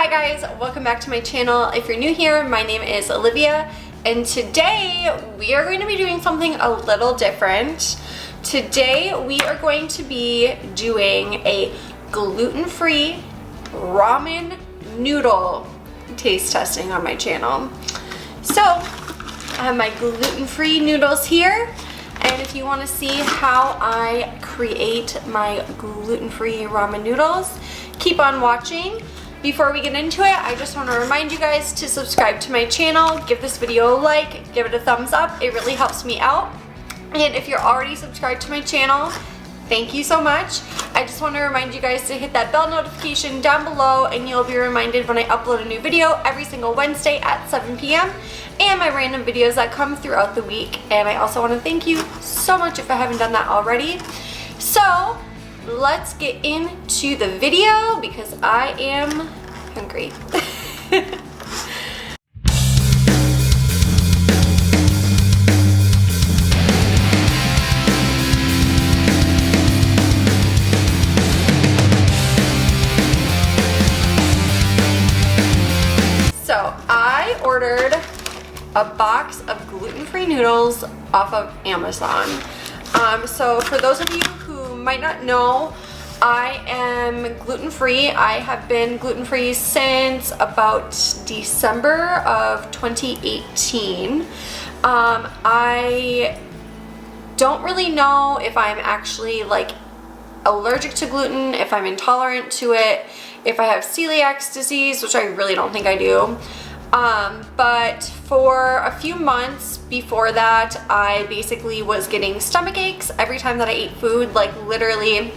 Hi guys, welcome back to my channel. If you're new here, my name is Olivia, and today we are going to be doing something a little different. Today we are going to be doing a gluten-free ramen noodle taste testing on my channel. So I have my gluten-free noodles here, and if you want to see how I create my gluten-free ramen noodles, keep on watching. Before we get into it, I just want to remind you guys to subscribe to my channel, give this video a like, give it a thumbs up. It really helps me out. And if you're already subscribed to my channel, thank you so much. I just want to remind you guys to hit that bell notification down below, and you'll be reminded when I upload a new video every single Wednesday at 7 p.m. and my random videos that come throughout the week. And I also want to thank you so much if I haven't done that already. So let's get into the video because I am hungry. So I ordered a box of gluten-free noodles off of Amazon. So for those of you who might not know, I am gluten-free. I have been gluten-free since about December of 2018. I don't really know if I'm actually like allergic to gluten, if I'm intolerant to it, if I have celiac disease, which I really don't think I do. But for a few months before that, I basically was getting stomach aches every time that I ate food. Like literally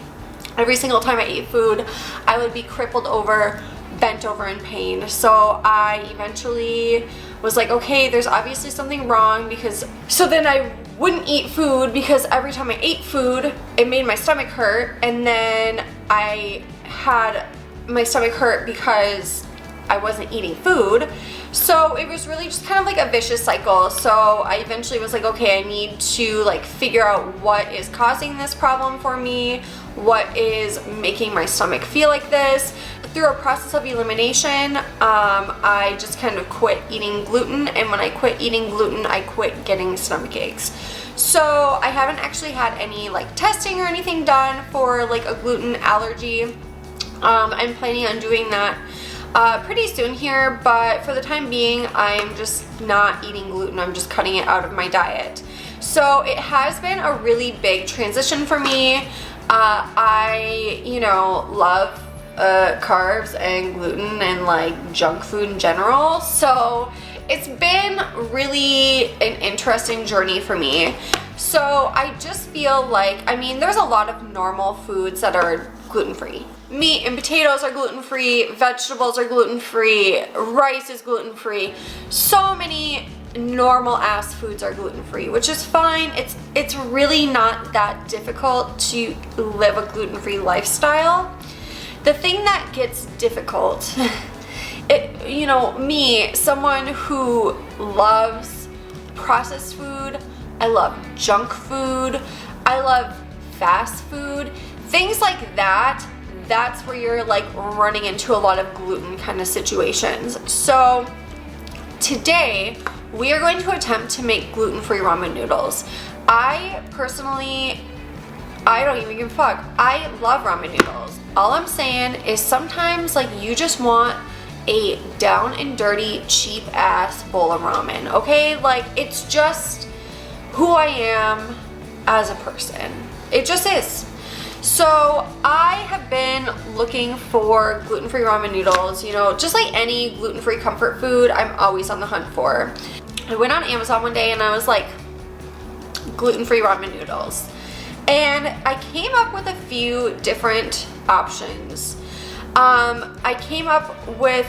every single time I ate food, I would be crippled over, bent over in pain. So I eventually was like, okay, there's obviously something wrong, because so then I wouldn't eat food because every time I ate food, it made my stomach hurt, and then I had my stomach hurt because I wasn't eating food. So it was really just kind of like a vicious cycle. So I eventually was like, okay, I need to like figure out what is causing this problem for me, what is making my stomach feel like this. Through a process of elimination, I just kind of quit eating gluten, and when I quit eating gluten, I quit getting stomach aches. So I haven't actually had any like testing or anything done for like a gluten allergy. I'm planning on doing that pretty soon here, but for the time being, I'm just not eating gluten. I'm just cutting it out of my diet. So it has been a really big transition for me. I, love carbs and gluten and like junk food in general. So it's been really an interesting journey for me. So I just feel like, there's a lot of normal foods that are gluten-free. Meat and potatoes are gluten-free, vegetables are gluten-free, rice is gluten-free. So many normal ass foods are gluten-free, which is fine. It's really not that difficult to live a gluten-free lifestyle. The thing that gets difficult, me, someone who loves processed food, I love junk food, I love fast food, things like that. That's where you're like running into a lot of gluten kind of situations. So today we are going to attempt to make gluten-free ramen noodles. I personally, I don't even give a fuck. I love ramen noodles. All I'm saying is sometimes like you just want a down and dirty, cheap ass bowl of ramen, okay? Like it's just who I am as a person. It just is. So I have been looking for gluten-free ramen noodles, just like any gluten-free comfort food, I'm always on the hunt for. I went on Amazon one day and I was like, gluten-free ramen noodles. And I came up with a few different options. I came up with,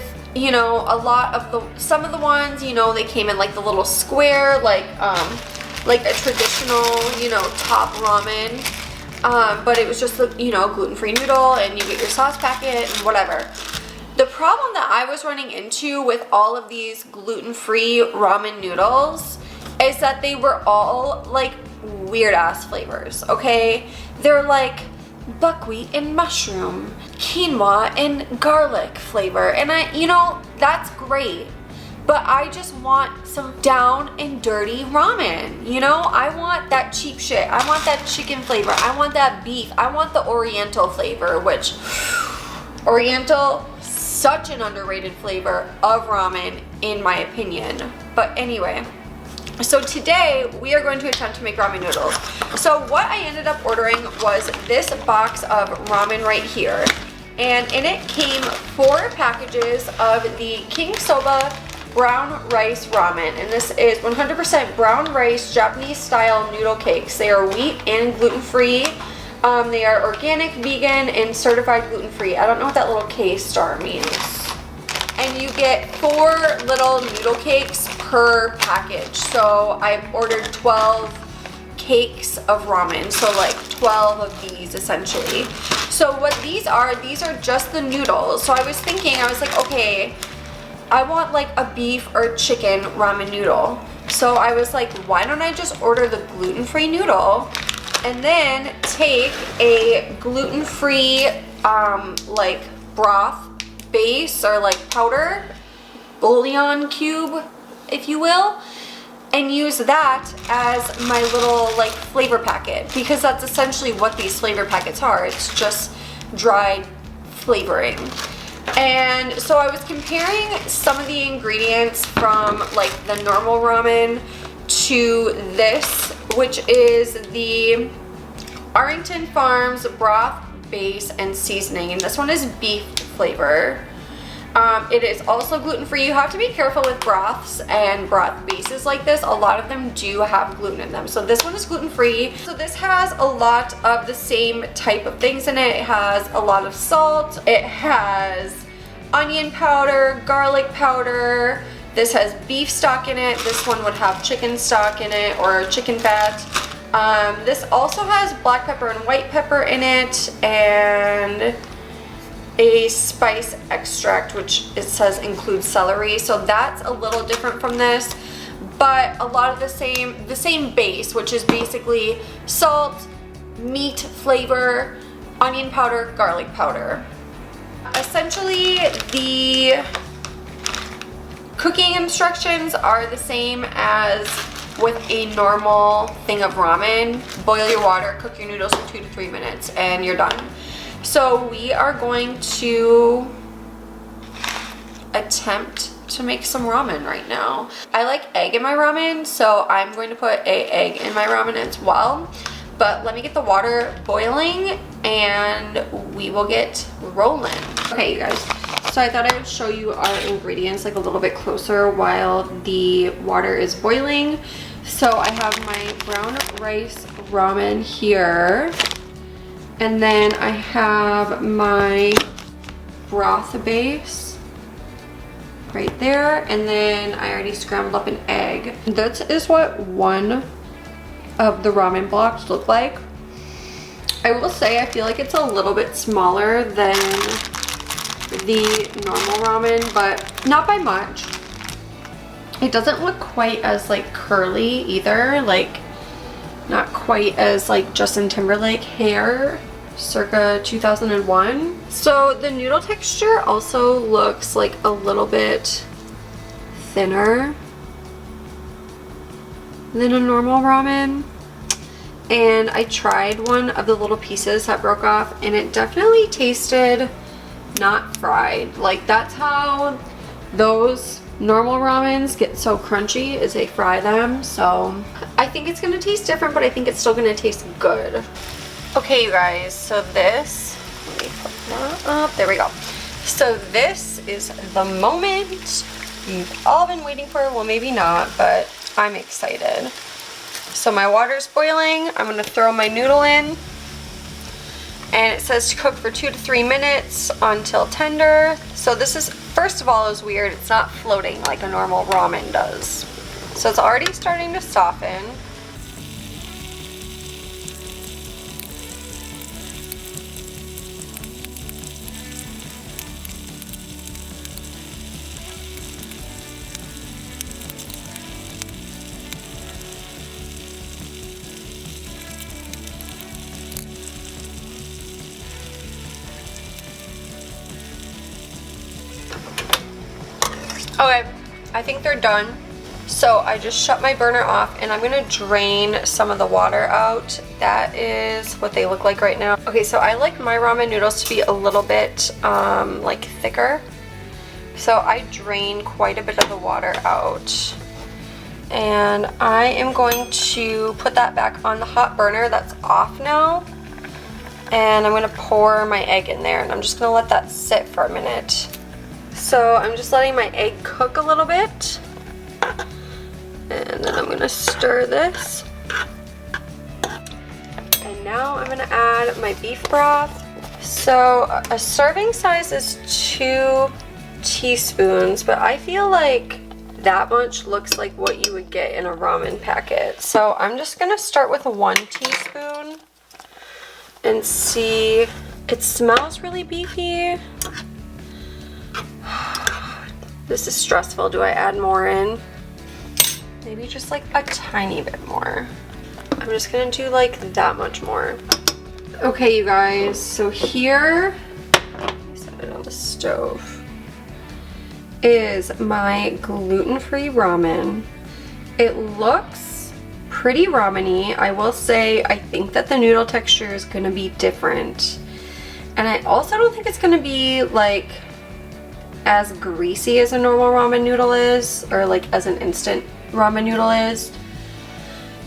some of the ones, they came in like the little square, like a traditional, top ramen. But it was just the, gluten-free noodle, and you get your sauce packet and whatever. The problem that I was running into with all of these gluten-free ramen noodles is that they were all like weird ass flavors, okay? They're like buckwheat and mushroom, quinoa and garlic flavor. And you know, that's great. But I just want some down and dirty ramen. You know, I want that cheap shit. I want that chicken flavor. I want that beef. I want the Oriental flavor, which Oriental, such an underrated flavor of ramen in my opinion. But anyway, so today we are going to attempt to make ramen noodles. So what I ended up ordering was this box of ramen right here. And in it came 4 packages of the King Soba brown rice ramen, and this is 100% brown rice Japanese style noodle cakes. They are wheat and gluten-free. They are organic, vegan, and certified gluten-free. I don't know what that little K star means. And you get 4 little noodle cakes per package. So I ordered 12 cakes of ramen, so like 12 of these essentially. So what these are just the noodles. So I was thinking, I was like, okay, I want like a beef or chicken ramen noodle. So I was like, why don't I just order the gluten-free noodle and then take a gluten-free like broth base or like powder, bouillon cube, if you will, and use that as my little like flavor packet, because that's essentially what these flavor packets are. It's just dried flavoring. And so I was comparing some of the ingredients from like the normal ramen to this, which is the Arlington Farms broth base and seasoning, and this one is beef flavor. It is also gluten-free. You have to be careful with broths and broth bases like this. A lot of them do have gluten in them. So this one is gluten-free. So this has a lot of the same type of things in it. It has a lot of salt. It has onion powder, garlic powder. This has beef stock in it. This one would have chicken stock in it or chicken fat. This also has black pepper and white pepper in it, and a spice extract, which it says includes celery. So that's a little different from this, but a lot of the same base, which is basically salt, meat flavor, onion powder, garlic powder. Essentially, the cooking instructions are the same as with a normal thing of ramen. Boil your water, cook your noodles for 2 to 3 minutes, and you're done. So we are going to attempt to make some ramen right now. I like egg in my ramen, so I'm going to put an egg in my ramen as well. But let me get the water boiling and we will get rolling. Okay, you guys. So I thought I would show you our ingredients like a little bit closer while the water is boiling. So I have my brown rice ramen here. And then I have my broth base right there. And then I already scrambled up an egg. That is what one of the ramen blocks look like. I will say I feel like it's a little bit smaller than the normal ramen, but not by much. It doesn't look quite as like curly either, like not quite as like Justin Timberlake hair circa 2001. So the noodle texture also looks like a little bit thinner than a normal ramen. And I tried one of the little pieces that broke off and it definitely tasted not fried. Like that's how those normal ramens get so crunchy, is they fry them. So I think it's gonna taste different, but I think it's still gonna taste good. Okay, you guys, so this, let me put that up, there we go. So this is the moment you've all been waiting for. Well, maybe not, but I'm excited. So my water's boiling. I'm gonna throw my noodle in. And it says to cook for 2 to 3 minutes until tender. So this is, first of all, is weird. It's not floating like a normal ramen does. So it's already starting to soften. Okay, I think they're done. So I just shut my burner off and I'm gonna drain some of the water out. That is what they look like right now. Okay, so I like my ramen noodles to be a little bit like thicker. So I drain quite a bit of the water out. And I am going to put that back on the hot burner that's off now. And I'm gonna pour my egg in there and I'm just gonna let that sit for a minute. So I'm just letting my egg cook a little bit. And then I'm gonna stir this. And now I'm gonna add my beef broth. So a serving size is 2 teaspoons, but I feel like that much looks like what you would get in a ramen packet. So I'm just gonna start with 1 teaspoon and see. It smells really beefy. This is stressful. Do I add more in? Maybe just like a tiny bit more. I'm just gonna do like that much more. Okay, you guys, so here, let me set it on the stove, is my gluten-free ramen. It looks pretty ramen-y. I will say, I think that the noodle texture is gonna be different. And I also don't think it's gonna be like as greasy as a normal ramen noodle is, or like as an instant ramen noodle is,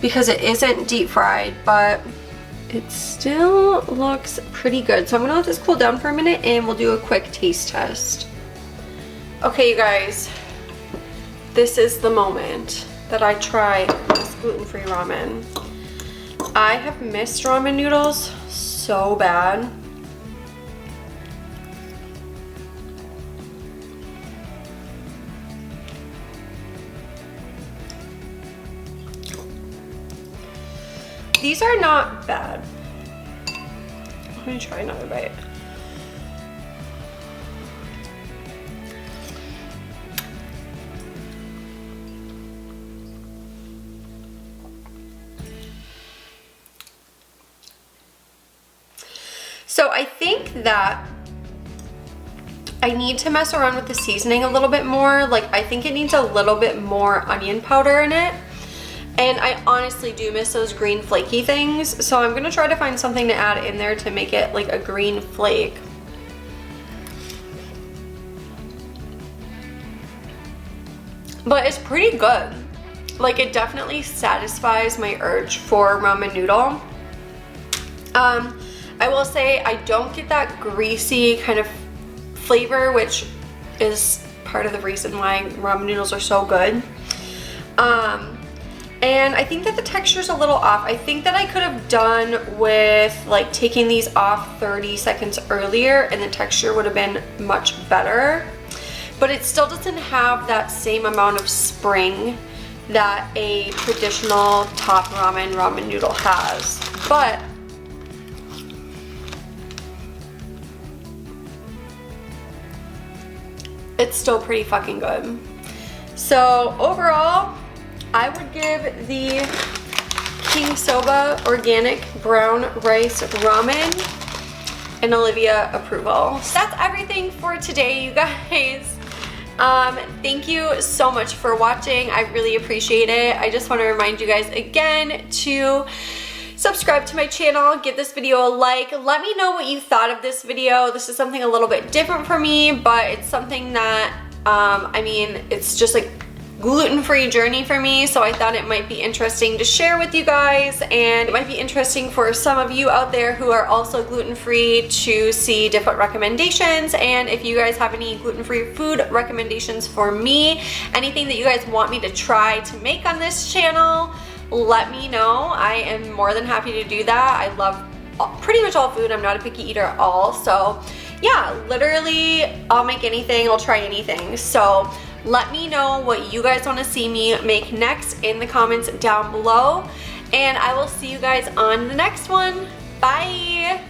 because it isn't deep fried, but it still looks pretty good. So I'm gonna let this cool down for a minute and we'll do a quick taste test. Okay, you guys, this is the moment that I try this gluten-free ramen. I have missed ramen noodles so bad. These are not bad. Let me try another bite. So I think that I need to mess around with the seasoning a little bit more. Like, I think it needs a little bit more onion powder in it. And I honestly do miss those green flaky things. So I'm gonna try to find something to add in there to make it like a green flake. But it's pretty good. Like, it definitely satisfies my urge for ramen noodle. I will say I don't get that greasy kind of flavor, which is part of the reason why ramen noodles are so good. And I think that the texture is a little off. I think that I could have done with like taking these off 30 seconds earlier and the texture would have been much better. But it still doesn't have that same amount of spring that a traditional top ramen noodle has. But it's still pretty fucking good. So overall, I would give the King Soba organic brown rice ramen an Olivia approval. So that's everything for today, you guys. Thank you so much for watching. I really appreciate it. I just want to remind you guys again to subscribe to my channel, give this video a like, let me know what you thought of this video. This is something a little bit different for me, but it's something that, I mean, it's just like gluten-free journey for me, so I thought it might be interesting to share with you guys, and it might be interesting for some of you out there who are also gluten-free to see different recommendations. And if you guys have any gluten-free food recommendations for me, anything that you guys want me to try to make on this channel, let me know. I am more than happy to do that. I love pretty much all food. I'm not a picky eater at all, so yeah, literally I'll make anything, I'll try anything. So let me know what you guys want to see me make next in the comments down below, and I will see you guys on the next one. Bye!